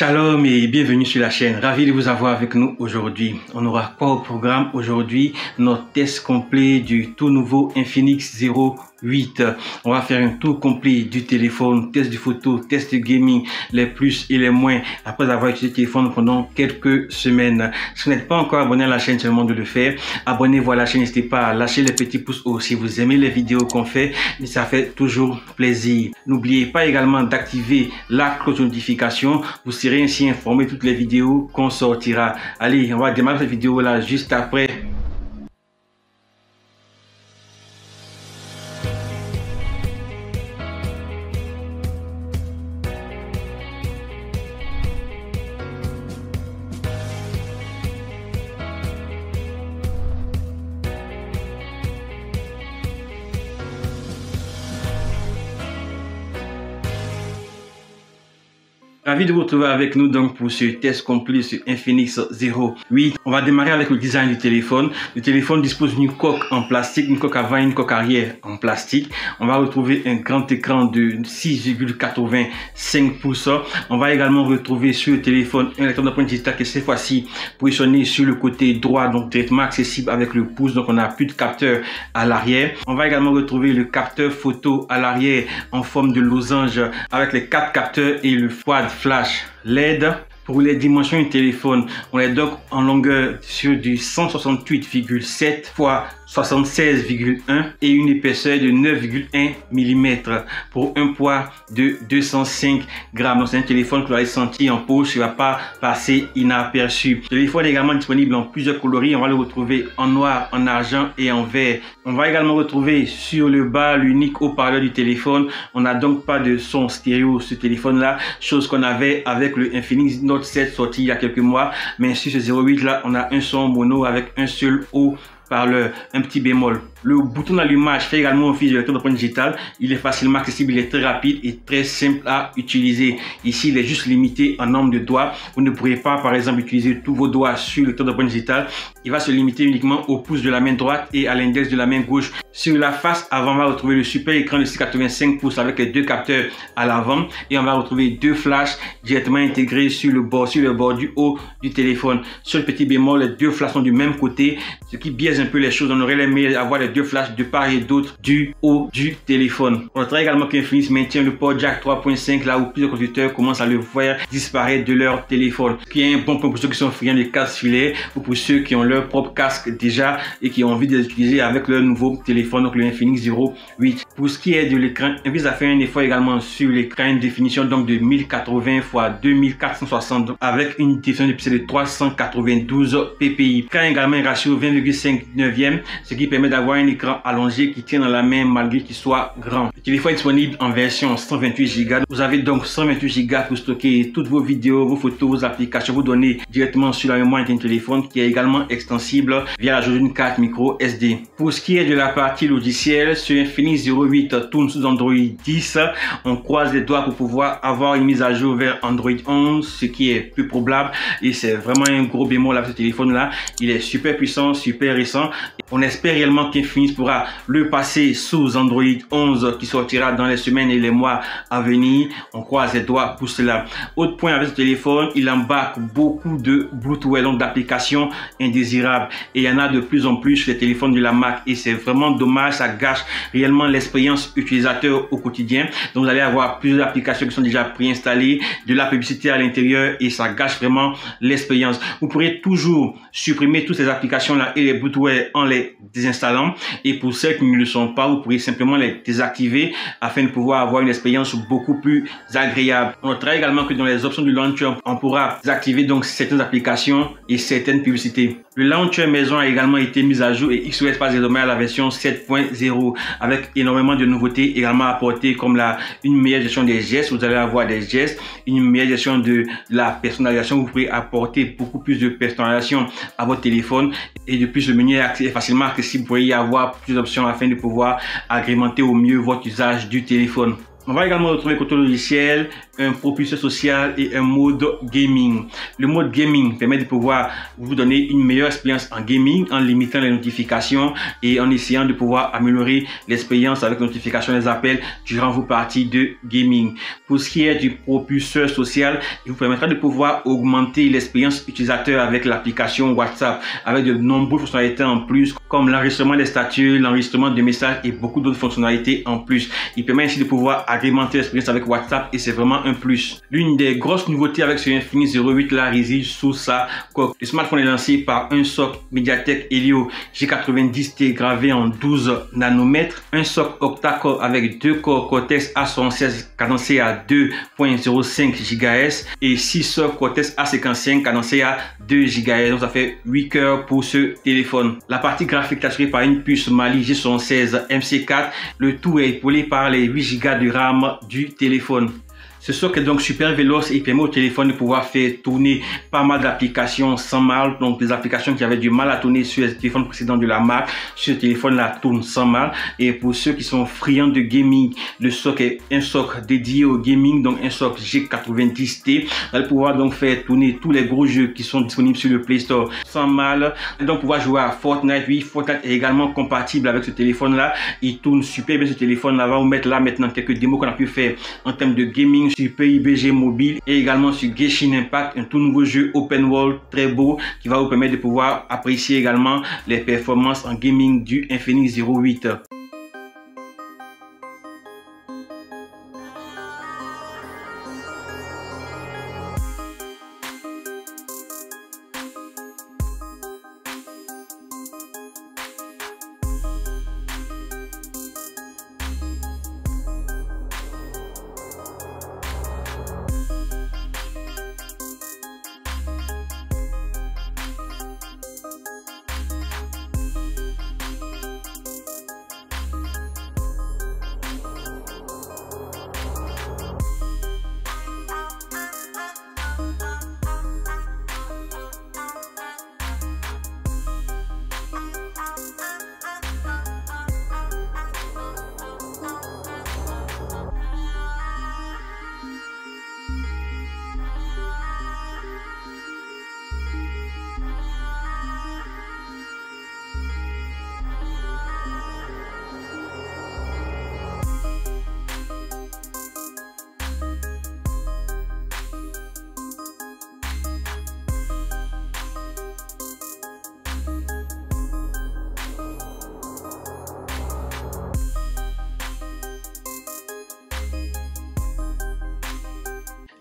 Shalom et bienvenue sur la chaîne. Ravi de vous avoir avec nous aujourd'hui. On aura quoi au programme aujourd'hui? Notre test complet du tout nouveau Infinix 08. On va faire un tour complet du téléphone, test de photo, test de gaming, les plus et les moins après avoir utilisé le téléphone pendant quelques semaines. Si vous n'êtes pas encore abonné à la chaîne, c'est le moment de le faire. Abonnez-vous à la chaîne, n'hésitez pas à lâcher les petits pouces haut si vous aimez les vidéos qu'on fait, et ça fait toujours plaisir. N'oubliez pas également d'activer la cloche de notification. Vous serez ainsi informé de toutes les vidéos qu'on sortira. Allez, on va démarrer cette vidéo là juste après. Ravi de vous retrouver avec nous donc pour ce test complet sur Infinix 08. On va démarrer avec le design du téléphone. Le téléphone dispose d'une coque en plastique, une coque avant et une coque arrière en plastique. On va retrouver un grand écran de 6,85 pouces. On va également retrouver sur le téléphone un lecteur d'empreinte digitale qui est cette fois-ci positionné sur le côté droit, donc directement accessible avec le pouce. Donc on n'a plus de capteur à l'arrière. On va également retrouver le capteur photo à l'arrière en forme de losange avec les 4 capteurs et le quad flash LED. Pour les dimensions du téléphone, on est donc en longueur sur du 168,7 x 76,1 et une épaisseur de 9,1 mm pour un poids de 205 grammes. Donc c'est un téléphone que vous allez sentir en poche, il ne va pas passer inaperçu. Le téléphone est également disponible en plusieurs coloris. On va le retrouver en noir, en argent et en vert. On va également retrouver sur le bas l'unique haut-parleur du téléphone. On n'a donc pas de son stéréo sur ce téléphone là, chose qu'on avait avec le Infinix Note 7 sorti il y a quelques mois. Mais sur ce 08 là, on a un son mono avec un seul haut parleur, un petit bémol. Le bouton d'allumage fait également office de lecteur d'empreinte digitale. Il est facilement accessible, il est très rapide et très simple à utiliser. Ici, il est juste limité en nombre de doigts. Vous ne pourrez pas, par exemple, utiliser tous vos doigts sur le lecteur d'empreinte digitale. Il va se limiter uniquement au pouce de la main droite et à l'index de la main gauche. Sur la face avant, on va retrouver le super écran de 6,85 pouces avec les 2 capteurs à l'avant. Et on va retrouver 2 flashs directement intégrés sur le bord du haut du téléphone. Sur le petit bémol, les 2 flashs sont du même côté, ce qui biaise un peu les choses. On aurait aimé avoir les 2 flashs de part et d'autre du haut du téléphone. On notera également qu'Infinix maintient le port jack 3.5 là où plusieurs constructeurs commencent à le voir disparaître de leur téléphone. Ce qui est un bon point pour ceux qui sont friands des casques filaires ou pour ceux qui ont leur propre casque déjà et qui ont envie de les utiliser avec leur nouveau téléphone, donc le Infinix 08. Pour ce qui est de l'écran, Infinix a fait un effort également sur l'écran, une définition donc de 1080 x 2460 avec une définition de pixels de 392 ppi. L'écran a également un ratio 20,5/9, ce qui permet d'avoir un écran allongé qui tient dans la main malgré qu'il soit grand. Le téléphone est disponible en version 128 Go. Vous avez donc 128 Go pour stocker toutes vos vidéos, vos photos, vos applications, vos données directement sur la mémoire interne du téléphone qui est également extensible via l'ajout d'une carte micro SD. Pour ce qui est de la partie logicielle, sur Infinix 08 tourne sous Android 10. On croise les doigts pour pouvoir avoir une mise à jour vers Android 11, ce qui est plus probable et c'est vraiment un gros bémol avec ce téléphone là. Il est super puissant, super récent. On espère réellement qu'Infinix pourra le passer sous Android 11 qui sortira dans les semaines et les mois à venir. On croise les doigts pour cela. Autre point avec ce téléphone, il embarque beaucoup de Bluetooth, donc d'applications indésirables. Et il y en a de plus en plus sur les téléphones de la marque et c'est vraiment dommage, ça gâche réellement l'expérience utilisateur au quotidien. Donc vous allez avoir plusieurs applications qui sont déjà préinstallées, de la publicité à l'intérieur et ça gâche vraiment l'expérience. Vous pourrez toujours supprimer toutes ces applications là et les Bluetooth en les désinstallant, et pour ceux qui ne le sont pas, vous pourrez simplement les désactiver afin de pouvoir avoir une expérience beaucoup plus agréable. On notera également que dans les options du launcher, on pourra désactiver donc certaines applications et certaines publicités. Le launcher maison a également été mis à jour et XOS passe désormais à la version 7.0 avec énormément de nouveautés également apportées comme une meilleure gestion des gestes. Vous allez avoir des gestes, une meilleure gestion de la personnalisation. Vous pourrez apporter beaucoup plus de personnalisation à votre téléphone et de plus le menu est facilement accessible. Vous pourrez y avoir plusieurs options afin de pouvoir agrémenter au mieux votre usage du téléphone. On va également retrouver côté logiciel un propulseur social et un mode gaming. Le mode gaming permet de pouvoir vous donner une meilleure expérience en gaming en limitant les notifications et en essayant de pouvoir améliorer l'expérience avec les notifications des appels durant vos parties de gaming. Pour ce qui est du propulseur social, il vous permettra de pouvoir augmenter l'expérience utilisateur avec l'application WhatsApp avec de nombreuses fonctionnalités en plus comme l'enregistrement des statuts, l'enregistrement de messages et beaucoup d'autres fonctionnalités en plus. Il permet ainsi de pouvoir agrémenter l'expérience avec WhatsApp et c'est vraiment un plus. L'une des grosses nouveautés avec ce Infinix 08 là réside sous sa coque. Le smartphone est lancé par un socle MediaTek Helio G90T gravé en 12 nanomètres, un socle octa-core avec 2 corps Cortex A76 cadencé à 2.05 GHz et 6 socles Cortex A55 cadencé à 2 GHz. Donc ça fait 8 cœurs pour ce téléphone. La partie graphique est assurée par une puce Mali G76 MC4. Le tout est épaulé par les 8 Go de RAM du téléphone. Ce socle est donc super véloce et permet au téléphone de pouvoir faire tourner pas mal d'applications sans mal. Donc des applications qui avaient du mal à tourner sur les téléphones précédents de la marque, sur ce téléphone là tourne sans mal. Et pour ceux qui sont friands de gaming, le socle est un socle dédié au gaming, donc un socle G90T. Vous allez pouvoir donc faire tourner tous les gros jeux qui sont disponibles sur le Play Store sans mal. Et donc pouvoir jouer à Fortnite. Oui, Fortnite est également compatible avec ce téléphone là. Il tourne super bien ce téléphone là. On va vous mettre là maintenant quelques démos qu'on a pu faire en termes de gaming sur PUBG mobile et également sur Genshin Impact, un tout nouveau jeu open world très beau qui va vous permettre de pouvoir apprécier également les performances en gaming du Infinix 08.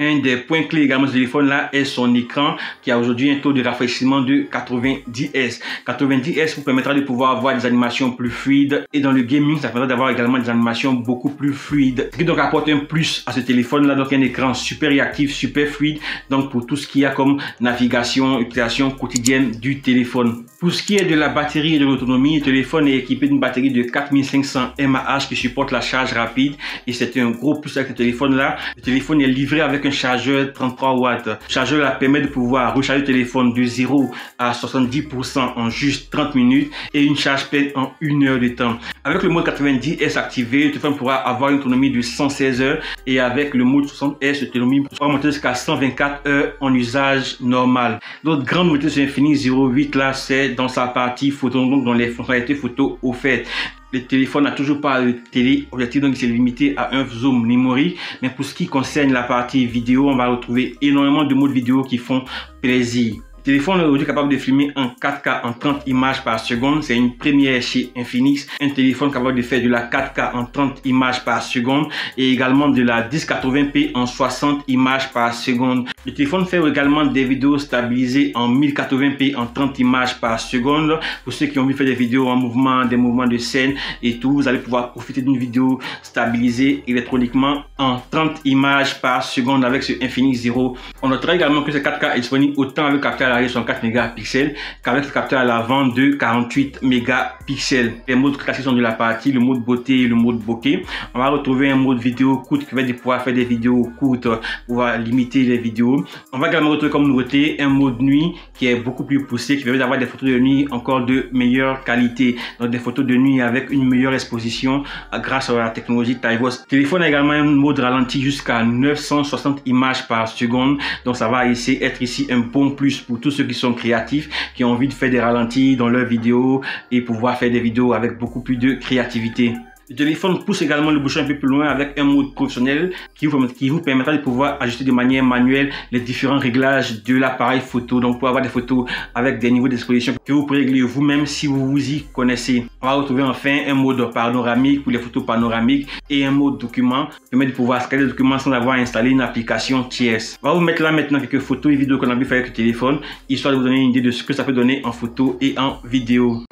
Un des points clés également de ce téléphone là est son écran qui a aujourd'hui un taux de rafraîchissement de 90 Hz. 90 Hz vous permettra de pouvoir avoir des animations plus fluides et dans le gaming ça permettra d'avoir également des animations beaucoup plus fluides. Ce qui donc apporte un plus à ce téléphone là, donc un écran super réactif, super fluide, donc pour tout ce qu'il y a comme navigation, utilisation quotidienne du téléphone. Pour ce qui est de la batterie et de l'autonomie, le téléphone est équipé d'une batterie de 4500 mAh qui supporte la charge rapide et c'est un gros plus avec ce téléphone là. Le téléphone est livré avec un chargeur 33 watts. Le chargeur là permet de pouvoir recharger le téléphone de 0 à 70% en juste 30 minutes et une charge pleine en 1 heure de temps. Avec le mode 90 Hz activé, le téléphone pourra avoir une autonomie de 116 heures et avec le mode 60 Hz, l'autonomie pourra monter jusqu'à 124 heures en usage normal. L'autre grande nouveauté sur Infinix 08 là, c'est dans sa partie photo, donc dans les fonctionnalités photo offertes. Le téléphone n'a toujours pas de téléobjectif, donc il s'est limité à un zoom numérique. Mais pour ce qui concerne la partie vidéo, on va retrouver énormément de modes vidéo qui font plaisir. Le téléphone est aujourd'hui capable de filmer en 4K en 30 images par seconde. C'est une première chez Infinix. Un téléphone capable de faire de la 4K en 30 images par seconde et également de la 1080p en 60 images par seconde. Le téléphone fait également des vidéos stabilisées en 1080p en 30 images par seconde. Pour ceux qui ont envie de faire des vidéos en mouvement, des mouvements de scène et tout, vous allez pouvoir profiter d'une vidéo stabilisée électroniquement en 30 images par seconde avec ce Infinix 0. On notera également que ce 4K est disponible autant avec capteur arrière 64 mégapixels qu'avec le capteur à l'avant de 48 mégapixels. Les modes classiques sont de la partie, le mode beauté et le mode bokeh. On va retrouver un mode vidéo courte qui va pouvoir faire des vidéos courtes, pouvoir limiter les vidéos. On va également retrouver comme nouveauté un mode nuit qui est beaucoup plus poussé, qui permet d'avoir des photos de nuit encore de meilleure qualité. Donc des photos de nuit avec une meilleure exposition grâce à la technologie Tivos. Le téléphone a également un mode ralenti jusqu'à 960 images par seconde. Donc ça va essayer être ici un bon plus pour tous ceux qui sont créatifs, qui ont envie de faire des ralentis dans leurs vidéos et pouvoir faire des vidéos avec beaucoup plus de créativité. Le téléphone pousse également le bouchon un peu plus loin avec un mode professionnel qui vous permettra de pouvoir ajuster de manière manuelle les différents réglages de l'appareil photo. Donc pour avoir des photos avec des niveaux d'exposition que vous pouvez régler vous-même si vous vous y connaissez. On va retrouver enfin un mode panoramique pour les photos panoramiques et un mode document qui permet de pouvoir scanner les documents sans avoir installé une application tierce. On va vous mettre là maintenant quelques photos et vidéos qu'on a pu faire avec le téléphone, histoire de vous donner une idée de ce que ça peut donner en photo et en vidéo.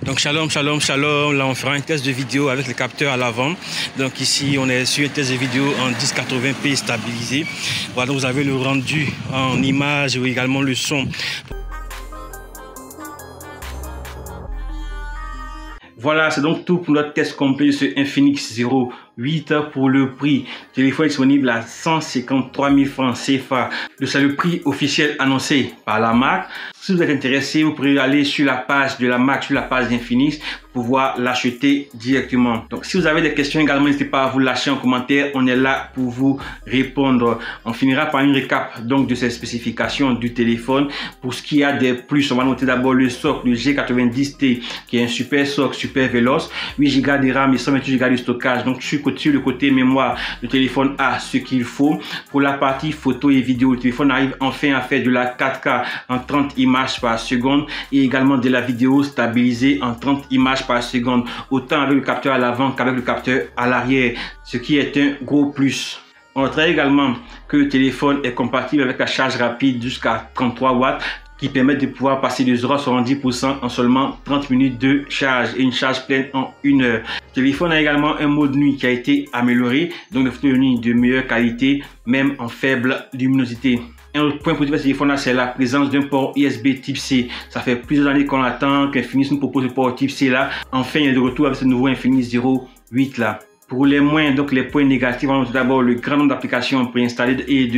Donc shalom, shalom, shalom. Là on fera un test de vidéo avec le capteur à l'avant. Donc ici on est sur un test de vidéo en 1080p stabilisé. Voilà, vous avez le rendu en image ou également le son. Voilà, c'est donc tout pour notre test complet de ce Infinix 08 pour le prix. Le téléphone est disponible à 153 000 francs CFA. C'est le prix officiel annoncé par la marque. Si vous êtes intéressé, vous pourrez aller sur la page de la marque, sur la page d'Infinix, pour pouvoir l'acheter directement. Donc, si vous avez des questions également, n'hésitez pas à vous lâcher en commentaire. On est là pour vous répondre. On finira par une récap donc de ces spécifications du téléphone. Pour ce qui a des plus, on va noter d'abord le socle, le G90T, qui est un super socle, super véloce, 8 Go de RAM et 128 Go de stockage. Donc, sur le côté mémoire, le téléphone a ce qu'il faut. Pour la partie photo et vidéo, le téléphone arrive enfin à faire de la 4K en 30 images par seconde et également de la vidéo stabilisée en 30 images par seconde, autant avec le capteur à l'avant qu'avec le capteur à l'arrière, ce qui est un gros plus. On notera également que le téléphone est compatible avec la charge rapide jusqu'à 33 watts qui permet de pouvoir passer de 0 à 70% en seulement 30 minutes de charge et une charge pleine en 1 heure. Le téléphone a également un mode nuit qui a été amélioré, donc des photos de nuit de meilleure qualité, même en faible luminosité. Un autre point positif de ce téléphone-là, c'est la présence d'un port USB Type C. Ça fait plusieurs années qu'on attend qu'Infinix nous propose le port Type C là. Enfin, il est de retour avec ce nouveau Infinix 08 là. Pour les moins, donc les points négatifs, on a tout d'abord le grand nombre d'applications préinstallées et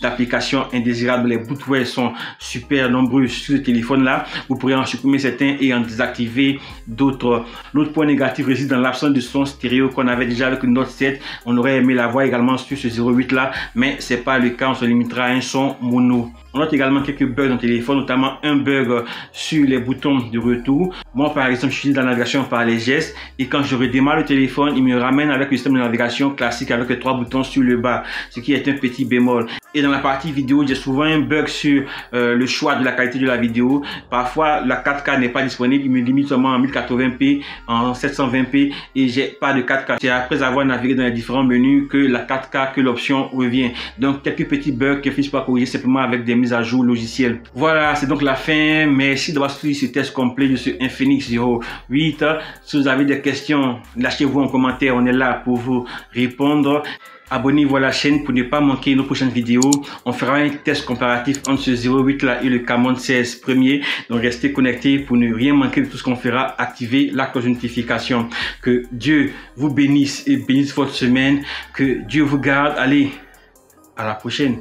d'applications indésirables. Les bootwares sont super nombreux sur ce téléphone-là. Vous pourrez en supprimer certains et en désactiver d'autres. L'autre point négatif réside dans l'absence de son stéréo qu'on avait déjà avec le Note 7. On aurait aimé l'avoir également sur ce 08-là, mais c'est pas le cas. On se limitera à un son mono. On note également quelques bugs dans le téléphone, notamment un bug sur les boutons de retour. Moi, par exemple, j'utilise la navigation par les gestes et quand je redémarre le téléphone, il me ramène avec le système de navigation classique avec les 3 boutons sur le bas, ce qui est un petit bémol. Et dans la partie vidéo, j'ai souvent un bug sur le choix de la qualité de la vidéo. Parfois, la 4K n'est pas disponible, il me limite seulement en 1080p, en 720p et j'ai pas de 4K. C'est après avoir navigué dans les différents menus que la 4K, que l'option revient. Donc, quelques petits bugs que je peux corriger simplement avec des mises à jour logicielles. Voilà, c'est donc la fin. Merci d'avoir suivi ce test complet de ce Infinix 08. Si vous avez des questions, lâchez-vous en commentaire, on est là pour vous répondre. Abonnez-vous à la chaîne pour ne pas manquer nos prochaines vidéos. On fera un test comparatif entre ce 08 là et le Camon 16 premier. Donc restez connectés pour ne rien manquer de tout ce qu'on fera. Activez la cloche de notification. Que Dieu vous bénisse et bénisse votre semaine. Que Dieu vous garde. Allez, à la prochaine.